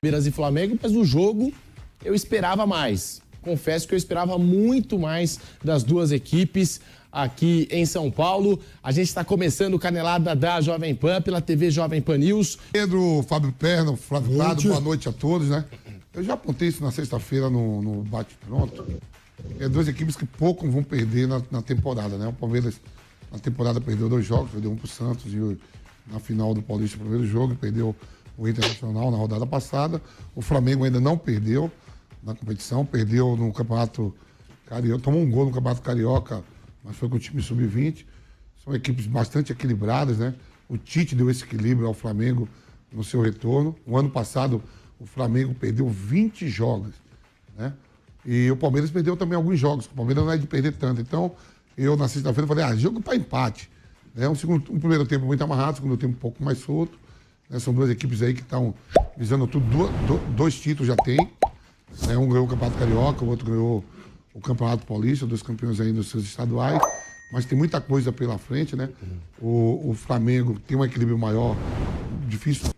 Palmeiras e Flamengo, mas o jogo eu esperava mais. Confesso que eu esperava muito mais das duas equipes aqui em São Paulo. A gente está começando o Canelada da Jovem Pan pela TV Jovem Pan News. Pedro, Fábio Perna, Flávio Prado, boa noite a todos, né? Eu já apontei isso na sexta-feira no Bate-Pronto. É duas equipes que pouco vão perder na temporada, né? O Palmeiras na temporada perdeu 2 jogos, perdeu um pro Santos e na final do Paulista o primeiro jogo, perdeu o Internacional na rodada passada. O Flamengo ainda não perdeu na competição, perdeu no Campeonato Carioca, tomou um gol no Campeonato Carioca, mas foi com o time sub-20. São equipes bastante equilibradas, né? O Tite deu esse equilíbrio ao Flamengo no seu retorno. O ano passado, o Flamengo perdeu 20 jogos, né? E o Palmeiras perdeu também alguns jogos. O Palmeiras não é de perder tanto. Então, eu na sexta-feira falei, jogo tá empate. Né? Um primeiro tempo muito amarrado, o segundo tempo um pouco mais solto. Né? São duas equipes aí que estão visando tudo. 2 títulos já tem. Né? Um ganhou o Campeonato Carioca, o outro ganhou o Campeonato Paulista, 2 campeões aí nos seus estaduais. Mas tem muita coisa pela frente, né? O Flamengo tem um equilíbrio maior, difícil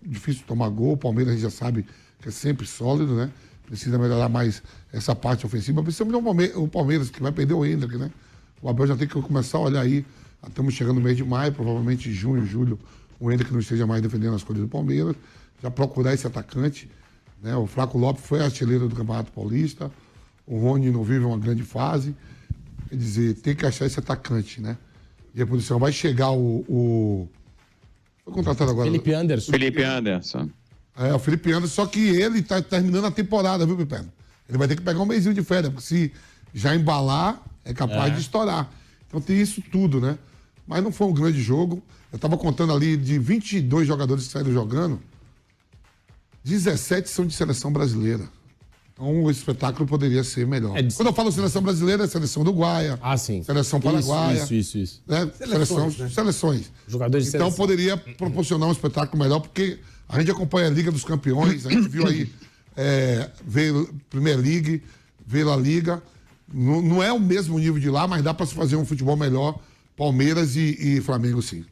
tomar gol. O Palmeiras a gente já sabe que é sempre sólido, né? Precisa melhorar mais essa parte ofensiva. Precisa melhorar o Palmeiras, que vai perder o Hendrick, né? O Abel já tem que começar a olhar aí. Estamos chegando no mês de maio, provavelmente em junho, julho, o Hendrick não esteja mais defendendo as coisas do Palmeiras. Já procurar esse atacante, né? O Flaco Lopes foi artilheiro do Campeonato Paulista. O Rony não vive uma grande fase. Quer dizer, tem que achar esse atacante, né? E a posição vai chegar Foi contratado agora. Felipe Anderson. O Felipe Anderson, só que ele tá terminando a temporada, viu, Pipeno? Ele vai ter que pegar um mesinho de férias, porque se já embalar, é capaz de estourar. Então tem isso tudo, né? Mas não foi um grande jogo. Eu tava contando ali de 22 jogadores que saíram jogando, 17 são de seleção brasileira. Então o espetáculo poderia ser melhor. Quando eu falo seleção brasileira, é seleção uruguaia, sim. seleção paraguaia. Isso. Né? Seleções. Jogadores de seleção. Então poderia proporcionar um espetáculo melhor, porque a gente acompanha a Liga dos Campeões, a gente viu aí, veio Premier League, veio a Liga. Não é o mesmo nível de lá, mas dá para se fazer um futebol melhor, Palmeiras e Flamengo, sim.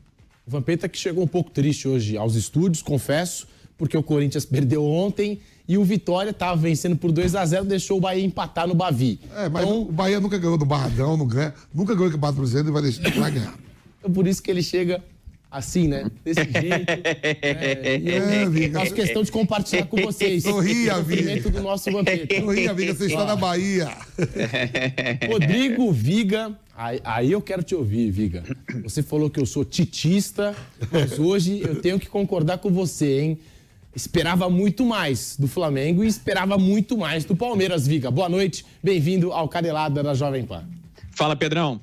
O Vampeta que chegou um pouco triste hoje aos estúdios, confesso, porque o Corinthians perdeu ontem e o Vitória estava vencendo por 2-0, deixou o Bahia empatar no Bavi. Mas então, o Bahia nunca ganhou do Barradão, nunca ganhou o Campeonato Brasileiro e vai deixar pra ganhar. Então por isso que ele chega assim, né? Desse jeito. Eu faço questão de compartilhar com vocês. Sorri, amiga. Do nosso Vampeta. Sorri, amiga, você está na Bahia. Rodrigo Viga, aí eu quero te ouvir, Viga. Você falou que eu sou titista, mas hoje eu tenho que concordar com você, hein? Esperava muito mais do Flamengo e esperava muito mais do Palmeiras, Viga. Boa noite, bem-vindo ao Canelada da Jovem Pan. Fala, Pedrão.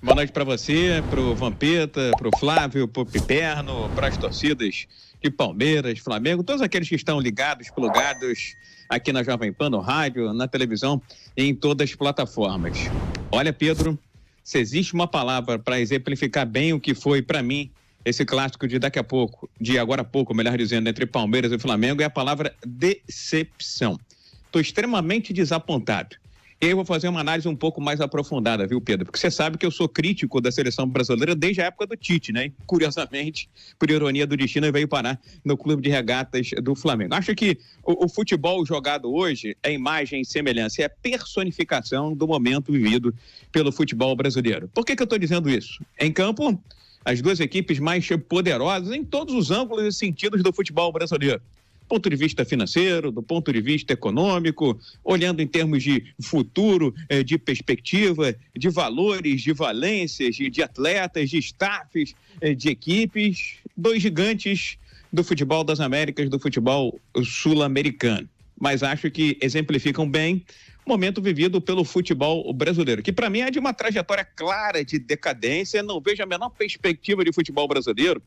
Boa noite para você, pro Vampeta, pro Flávio, pro Piperno, para as torcidas de Palmeiras, Flamengo, todos aqueles que estão ligados, plugados aqui na Jovem Pan, no rádio, na televisão e em todas as plataformas. Olha, Pedro, se existe uma palavra para exemplificar bem o que foi para mim esse clássico de agora há pouco, melhor dizendo, entre Palmeiras e Flamengo, é a palavra decepção. Estou extremamente desapontado. E aí eu vou fazer uma análise um pouco mais aprofundada, viu, Pedro? Porque você sabe que eu sou crítico da seleção brasileira desde a época do Tite, né? E, curiosamente, por ironia do destino, ele veio parar no Clube de Regatas do Flamengo. Acho que o futebol jogado hoje é imagem e semelhança, é personificação do momento vivido pelo futebol brasileiro. Por que eu estou dizendo isso? Em campo, as duas equipes mais poderosas em todos os ângulos e sentidos do futebol brasileiro. Do ponto de vista financeiro, do ponto de vista econômico, olhando em termos de futuro, de perspectiva, de valores, de valências, de atletas, de staffs, de equipes, 2 gigantes do futebol das Américas, do futebol sul-americano. Mas acho que exemplificam bem o momento vivido pelo futebol brasileiro, que para mim é de uma trajetória clara de decadência. Não vejo a menor perspectiva de futebol brasileiro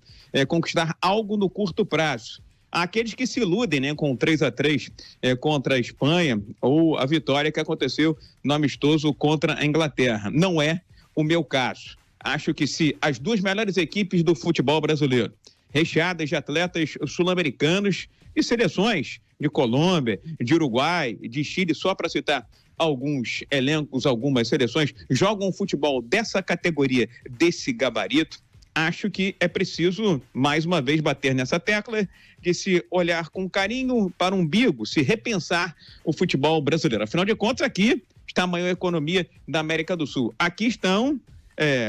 conquistar algo no curto prazo. Há aqueles que se iludem, né, com 3-3 contra a Espanha ou a vitória que aconteceu no amistoso contra a Inglaterra. Não é o meu caso. Acho que se as 2 melhores equipes do futebol brasileiro, recheadas de atletas sul-americanos e seleções de Colômbia, de Uruguai, de Chile, só para citar alguns elencos, algumas seleções, jogam um futebol dessa categoria, desse gabarito, acho que é preciso, mais uma vez, bater nessa tecla de se olhar com carinho para o umbigo, se repensar o futebol brasileiro. Afinal de contas, aqui está a maior economia da América do Sul. Aqui estão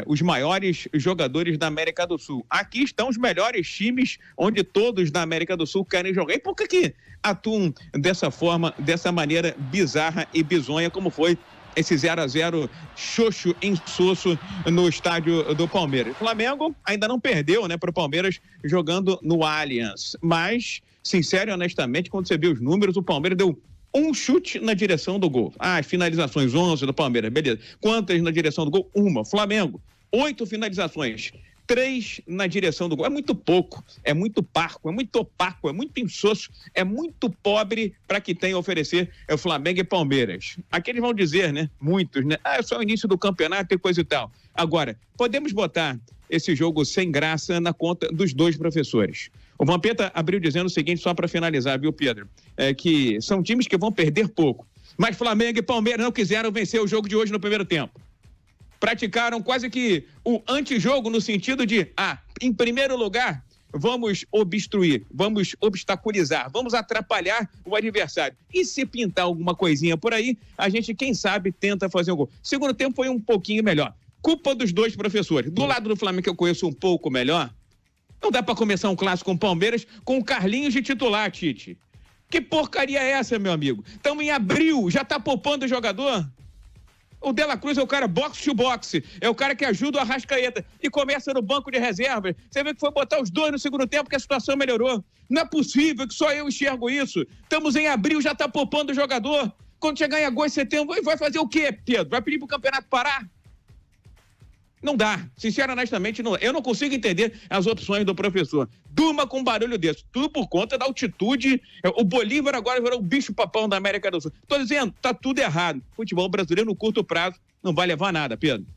os maiores jogadores da América do Sul. Aqui estão os melhores times onde todos da América do Sul querem jogar. E por que atuam dessa forma, dessa maneira bizarra e bizonha, como foi esse 0-0 xoxo, insosso no estádio do Palmeiras? O Flamengo ainda não perdeu, né, para o Palmeiras jogando no Allianz. Mas, sincero e honestamente, quando você vê os números, o Palmeiras deu um chute na direção do gol. As finalizações, 11 do Palmeiras, beleza. Quantas na direção do gol? Uma. Flamengo, 8 finalizações, 3 na direção do gol. É muito pouco, é muito parco, é muito opaco, é muito insosso, é muito pobre para que tem a oferecer o Flamengo e Palmeiras. Aqui eles vão dizer, né? Muitos, né? É só o início do campeonato e coisa e tal. Agora, podemos botar esse jogo sem graça na conta dos dois professores. O Vampeta abriu dizendo o seguinte, só para finalizar, viu, Pedro? Que são times que vão perder pouco. Mas Flamengo e Palmeiras não quiseram vencer o jogo de hoje no primeiro tempo. Praticaram quase que o antijogo no sentido de, em primeiro lugar, vamos obstruir, vamos obstaculizar, vamos atrapalhar o adversário. E se pintar alguma coisinha por aí, a gente, quem sabe, tenta fazer um gol. Segundo tempo foi um pouquinho melhor. Culpa dos dois professores. Do lado do Flamengo, que eu conheço um pouco melhor, não dá pra começar um clássico com o Palmeiras com o Carlinhos de titular, Tite. Que porcaria é essa, meu amigo? Estamos em abril, já tá poupando o jogador? O De La Cruz é o cara boxe to boxe, é o cara que ajuda o Arrascaeta e começa no banco de reservas. Você vê que foi botar os dois no segundo tempo que a situação melhorou. Não é possível que só eu enxergo isso. Estamos em abril, já tá poupando o jogador. Quando chegar em agosto, setembro, vai fazer o quê, Pedro? Vai pedir pro campeonato parar? Não dá, sinceramente, honestamente, eu não consigo entender as opções do professor. Durma com um barulho desse, tudo por conta da altitude. O Bolívar agora virou o bicho-papão da América do Sul. Tô dizendo, tá tudo errado. Futebol brasileiro no curto prazo não vai levar a nada, Pedro.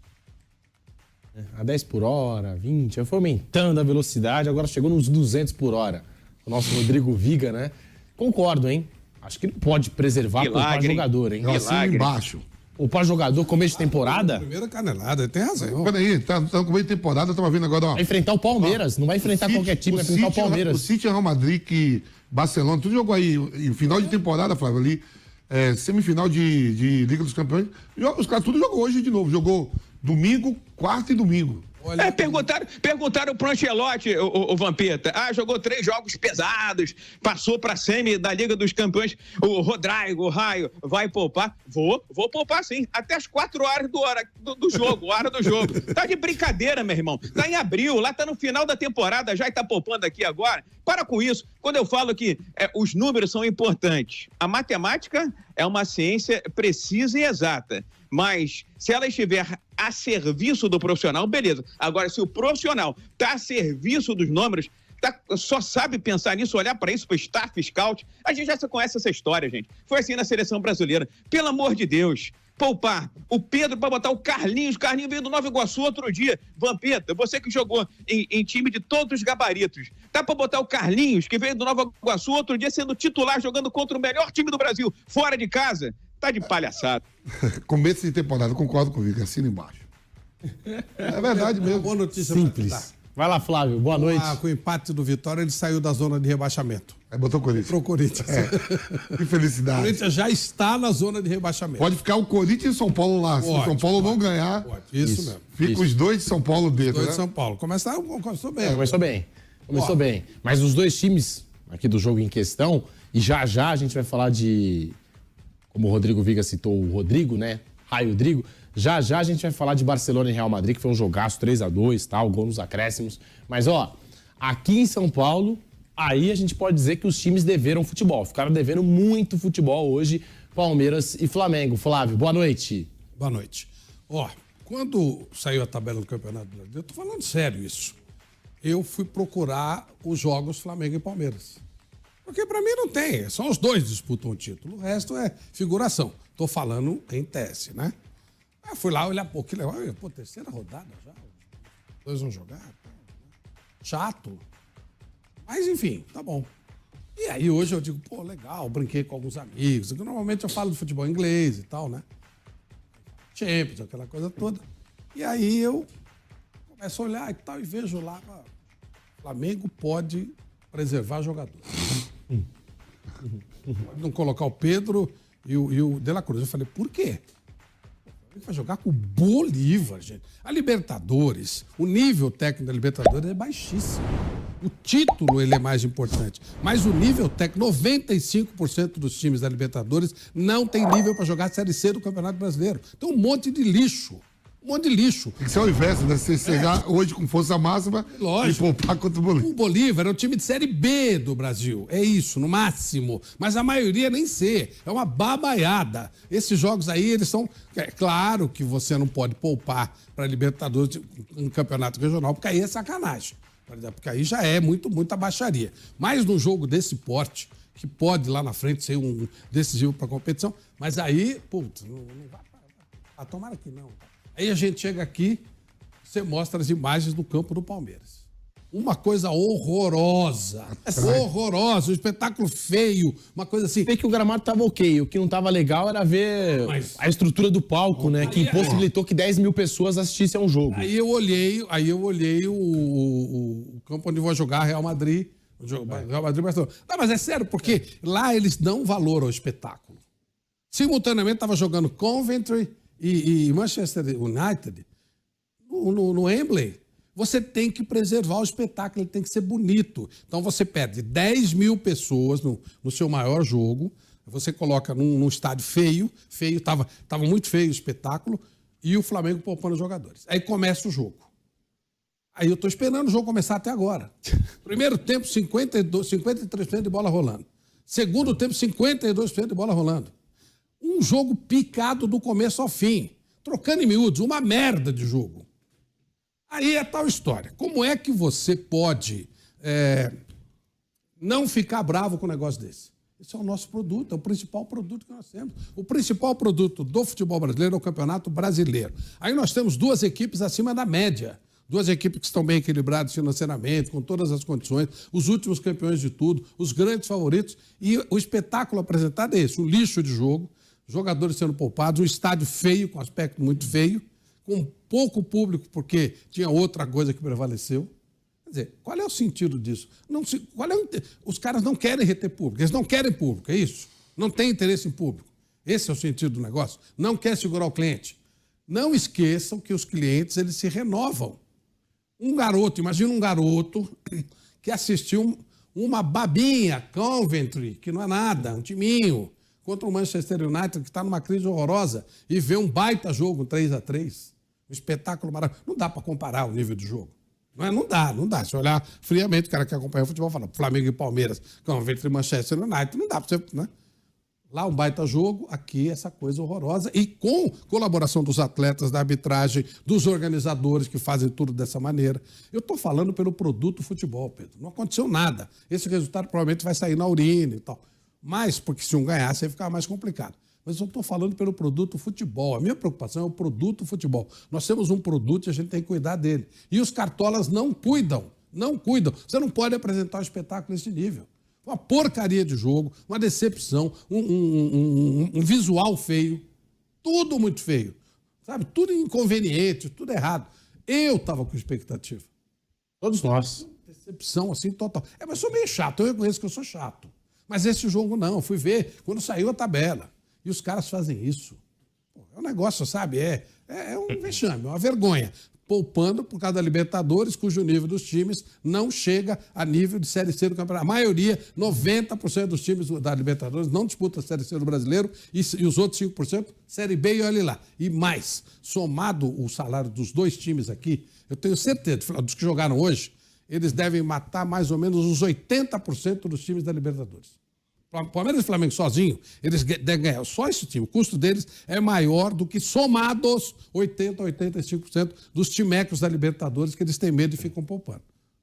A 10 por hora, 20, foi aumentando a velocidade, agora chegou nos 200 por hora. O nosso Rodrigo Viga, né? Concordo, hein? Acho que ele pode preservar o jogador, hein? Assina embaixo. O pós-jogador, começo de temporada? Primeira canelada, ele tem razão. Peraí, tá no começo de temporada, estamos vendo agora, ó. Vai enfrentar o Palmeiras, não vai enfrentar qualquer time, vai enfrentar o Palmeiras. O City, Real Madrid, Barcelona, tudo jogou aí, em final de temporada, Flávio, ali, semifinal de Liga dos Campeões, os caras tudo jogou hoje de novo, jogou domingo, quarta e domingo. Perguntaram pro Ancelotti, o Vampeta. Jogou 3 jogos pesados, passou pra semi da Liga dos Campeões. O Rodrigo, o Raio, vai poupar? Vou poupar sim. Até as 4 horas do jogo, hora do jogo. Tá de brincadeira, meu irmão. Tá em abril, lá tá no final da temporada, já tá poupando aqui agora. Para com isso. Quando eu falo que os números são importantes, a matemática é uma ciência precisa e exata. Mas se ela estiver a serviço do profissional, beleza. Agora, se o profissional está a serviço dos números, só sabe pensar nisso, olhar para isso, para o staff, scout, a gente já conhece essa história, gente. Foi assim na seleção brasileira. Pelo amor de Deus, poupar o Pedro para botar o Carlinhos. Carlinhos veio do Nova Iguaçu outro dia. Vampeta, você que jogou em time de todos os gabaritos, dá para botar o Carlinhos, que veio do Nova Iguaçu outro dia sendo titular, jogando contra o melhor time do Brasil, fora de casa? Tá de palhaçada. Começo de temporada, concordo com o Vitor, assina embaixo. É verdade mesmo. Boa notícia. Simples. Vai lá, Flávio, boa noite. Com o empate do Vitória, ele saiu da zona de rebaixamento. Aí botou o Corinthians. Pro Corinthians. Que felicidade. O Corinthians já está na zona de rebaixamento. Pode ficar o Corinthians e São Paulo lá. Se o São Paulo não ganhar, Isso mesmo. fica os dois de São Paulo dentro. Dois né? de São Paulo. Começou bem. Começou bem. Mas os dois times aqui do jogo em questão, e já a gente vai falar de... Como o Rodrigo Viga citou o Rodrigo, né? Raio Rodrigo. Já a gente vai falar de Barcelona e Real Madrid, que foi um jogaço 3-2, tal, gol nos acréscimos. Mas, aqui em São Paulo, aí a gente pode dizer que os times deveram futebol. Ficaram devendo muito futebol hoje, Palmeiras e Flamengo. Flávio, boa noite. Boa noite. Quando saiu a tabela do Campeonato Brasileiro, eu tô falando sério isso. Eu fui procurar os jogos Flamengo e Palmeiras. Porque pra mim não tem, só os dois disputam o título, o resto é figuração. Tô falando em tese, né? Aí fui lá olhar, que legal, terceira rodada já, os dois vão jogar, chato. Mas enfim, tá bom. E aí hoje eu digo, legal, brinquei com alguns amigos, normalmente eu falo de futebol inglês e tal, né? Champions, aquela coisa toda. E aí eu Começo a olhar e tal e vejo lá, o Flamengo pode preservar jogadores. Pode não colocar o Pedro e o De La Cruz. Eu falei, por quê? Ele vai jogar com o Bolívar, gente. A Libertadores, o nível técnico da Libertadores é baixíssimo. O título ele é mais importante. Mas o nível técnico, 95% dos times da Libertadores não tem nível para jogar a Série C do Campeonato Brasileiro. Tem um monte de lixo. Um monte de lixo. Tem que ser o inverso, né? Você chegar hoje com força máxima e poupar contra o Bolívar. O Bolívar é o time de Série B do Brasil. É isso, no máximo. Mas a maioria nem C. É uma babaiada. Esses jogos aí, eles são... É claro que você não pode poupar para Libertadores um campeonato regional, porque aí é sacanagem. Porque aí já é muita baixaria. Mas num jogo desse porte, que pode lá na frente ser um decisivo para a competição, mas aí, putz, não vai... Tomara que não. Aí a gente chega aqui, você mostra as imagens do campo do Palmeiras. Uma coisa horrorosa. Horrorosa, um espetáculo feio, uma coisa assim. Sei que o gramado tava ok, o que não tava legal era ver a estrutura do palco, né? Que impossibilitou que 10 mil pessoas assistissem a um jogo. Aí eu olhei o campo onde vai jogar Real Madrid. Real Madrid Barcelona. Não, mas é sério, porque lá eles dão valor ao espetáculo. Simultaneamente estava jogando Coventry e Manchester United no Wembley. Você tem que preservar o espetáculo, ele tem que ser bonito. Então você perde 10 mil pessoas no seu maior jogo, você coloca num estádio feio, estava muito feio o espetáculo, e o Flamengo poupando os jogadores. Aí começa o jogo. Aí eu estou esperando o jogo começar até agora. Primeiro tempo, 53% de bola rolando. Segundo tempo, 52% de bola rolando. Um jogo picado do começo ao fim. Trocando em miúdos, uma merda de jogo. Aí é tal história. Como é que você pode não ficar bravo com um negócio desse? Esse é o nosso produto, é o principal produto que nós temos. O principal produto do futebol brasileiro é o Campeonato Brasileiro. Aí nós temos duas equipes acima da média. Duas equipes que estão bem equilibradas financeiramente, com todas as condições, os últimos campeões de tudo, os grandes favoritos. E o espetáculo apresentado é esse, um lixo de jogo, jogadores sendo poupados, um estádio feio, com aspecto muito feio, com pouco público, porque tinha outra coisa que prevaleceu. Quer dizer, qual é o sentido disso? Os caras não querem reter público, eles não querem público, é isso? Não tem interesse em público. Esse é o sentido do negócio. Não quer segurar o cliente. Não esqueçam que os clientes eles se renovam. Imagina um garoto que assistiu uma babinha, Coventry, que não é nada, um timinho, contra o Manchester United, que está numa crise horrorosa, e vê um baita jogo, 3-3. Um espetáculo maravilhoso. Não dá para comparar o nível de jogo. Não dá. Se olhar friamente, o cara que acompanha o futebol fala Flamengo e Palmeiras, Coventry e Manchester United, não dá para você... Né? Lá um baita jogo, aqui essa coisa horrorosa. E com colaboração dos atletas, da arbitragem, dos organizadores que fazem tudo dessa maneira. Eu estou falando pelo produto futebol, Pedro. Não aconteceu nada. Esse resultado provavelmente vai sair na urina e tal. Mas, porque se um ganhasse, aí ficava mais complicado. Mas eu estou falando pelo produto futebol. A minha preocupação é o produto futebol. Nós temos um produto e a gente tem que cuidar dele. E os cartolas não cuidam. Não cuidam. Você não pode apresentar um espetáculo nesse nível. Uma porcaria de jogo, uma decepção, um visual feio, tudo muito feio, sabe? Tudo inconveniente, tudo errado. Eu estava com expectativa. Todos nós. Decepção, assim, total. Mas sou meio chato, eu reconheço que eu sou chato. Mas esse jogo não, eu fui ver quando saiu a tabela. E os caras fazem isso. Pô, é um negócio, sabe? É um vexame, é uma vergonha. Poupando por causa da Libertadores, cujo nível dos times não chega a nível de Série C do Campeonato. A maioria, 90% dos times da Libertadores não disputam a Série C do Brasileiro e os outros 5%, Série B e olha lá. E mais, somado o salário dos dois times aqui, eu tenho certeza, dos que jogaram hoje, eles devem matar mais ou menos uns 80% dos times da Libertadores. Palmeiras e Flamengo sozinho, eles devem ganhar só esse time. O custo deles é maior do que somados 80% a 85% dos timecos da Libertadores que eles têm medo e ficam poupando.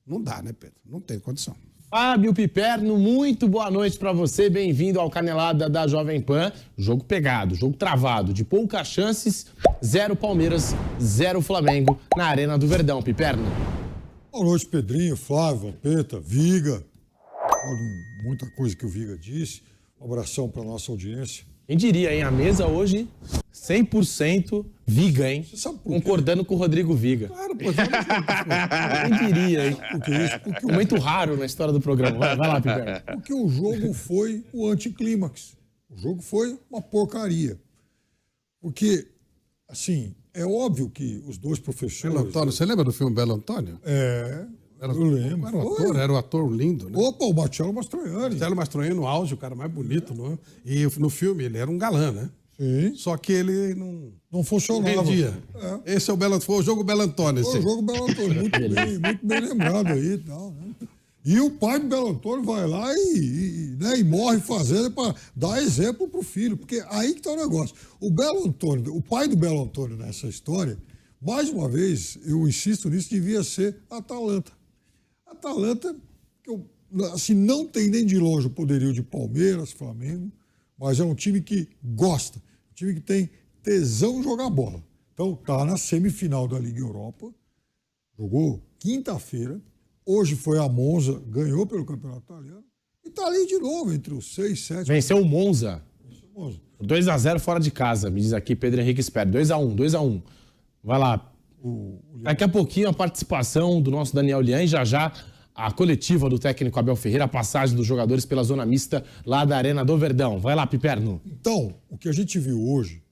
Não dá, né, Pedro? Não tem condição. Fábio Piperno, muito boa noite para você. Bem-vindo ao Canelada da Jovem Pan. Jogo pegado, jogo travado, de poucas chances, 0 Palmeiras, 0 Flamengo na Arena do Verdão. Piperno. Boa noite, Pedrinho, Flávio, Vampeta, Viga. Muita coisa que o Viga disse. Um abração para a nossa audiência. Quem diria, hein? A mesa hoje, 100% Viga, hein? sabe por quê? Concordando com o Rodrigo Viga. Claro, pô. Já Quem diria, hein? Porque Momento raro na história do programa. Vai lá, Piper. Porque o jogo foi o anticlímax. O jogo foi uma porcaria. Porque, assim, é óbvio que os dois professores... Belo Antônio, você lembra do filme Belo Antônio? Eu lembro. Era um ator lindo, né? Opa, o Marcello Mastroianni. Marcelo Mastroianni no auge, o cara mais bonito, não? E no filme ele era um galã, né? Sim. Só que ele não funcionava. rendia. Esse foi o jogo Belo Antônio. Foi o jogo Belo Antônio, muito bem lembrado aí e tal, né? E o pai do Belo Antônio vai lá e morre fazendo para dar exemplo para o filho, porque aí que está o negócio. O Belo Antônio, o pai do Belo Antônio nessa história, mais uma vez, eu insisto nisso, devia ser a Atalanta. A Atalanta, que assim, não tem nem de longe o poderio de Palmeiras, Flamengo, mas é um time que gosta, um time que tem tesão em jogar bola. Então, está na semifinal da Liga Europa, jogou quinta-feira, hoje foi a Monza, ganhou pelo Campeonato Italiano, e está ali de novo, entre os 6, 7... Venceu o Monza. Monza. 2-0 fora de casa, me diz aqui Pedro Henrique Espero. 2-1. Vai lá. Daqui a pouquinho a participação do nosso Daniel Lian e já a coletiva do técnico Abel Ferreira, a passagem dos jogadores pela zona mista lá da Arena do Verdão. Vai lá, Piperno. Então, o que a gente viu hoje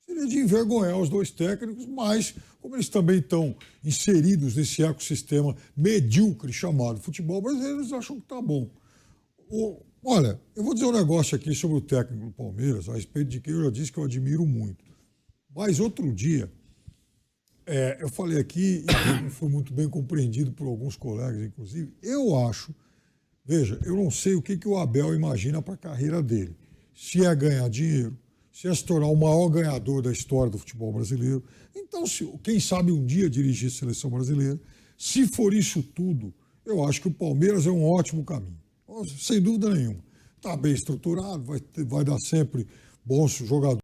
seria de envergonhar os dois técnicos, mas como eles também estão inseridos nesse ecossistema medíocre chamado futebol brasileiro, eles acham que tá bom. Olha, eu vou dizer um negócio aqui sobre o técnico do Palmeiras, a respeito de quem eu já disse que eu admiro muito. Mas outro dia, eu falei aqui, e não foi muito bem compreendido por alguns colegas, inclusive, eu acho, veja, eu não sei o que o Abel imagina para a carreira dele. Se é ganhar dinheiro, se é se tornar o maior ganhador da história do futebol brasileiro. Então, quem sabe um dia dirigir a seleção brasileira. Se for isso tudo, eu acho que o Palmeiras é um ótimo caminho. Sem dúvida nenhuma. Está bem estruturado, vai dar sempre bons jogadores.